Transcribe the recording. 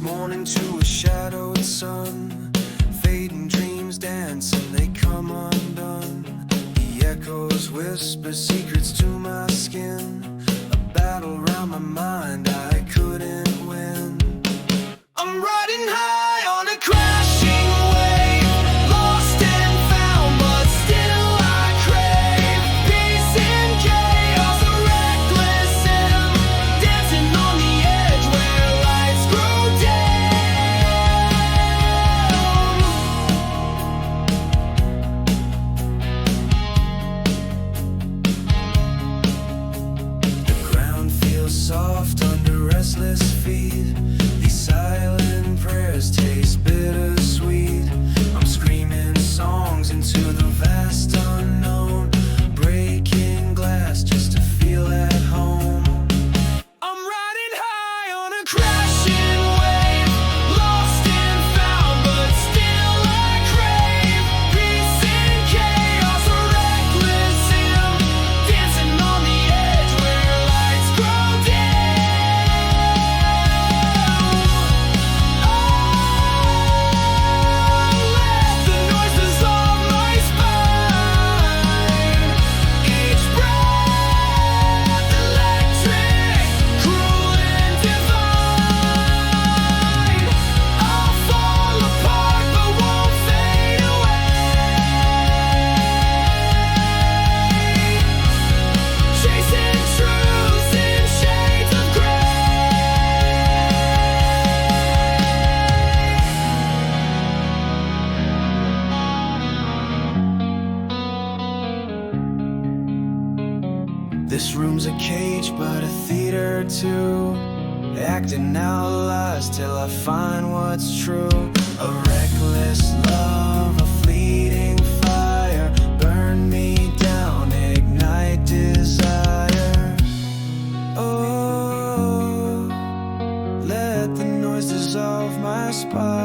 morning to a shadowed sun. Fading dreams dance and they come undone. The echoes whisper secrets to my skin. A battle round my mind I couldn't win. I'm riding high on a crashing wave, lost and found, but still I crave peace in chaos, a reckless hymn, dancing on the edge where lights grow dim. The ground feels soft under restless feet. These silent prayers taste bittersweet. I'm screaming songs into the vast unknown, breaking glass just to feel at home. I'm riding high on a crashing wave, lost and found, but still I crave peace in chaos, a reckless hymn, dancing on the edge where lights grow dim. This room's a cage, but a theater too, acting out lies till I find what's true. A reckless love, a fleeting fire, burn me down, ignite desire. Oh, let the noise dissolve my spine.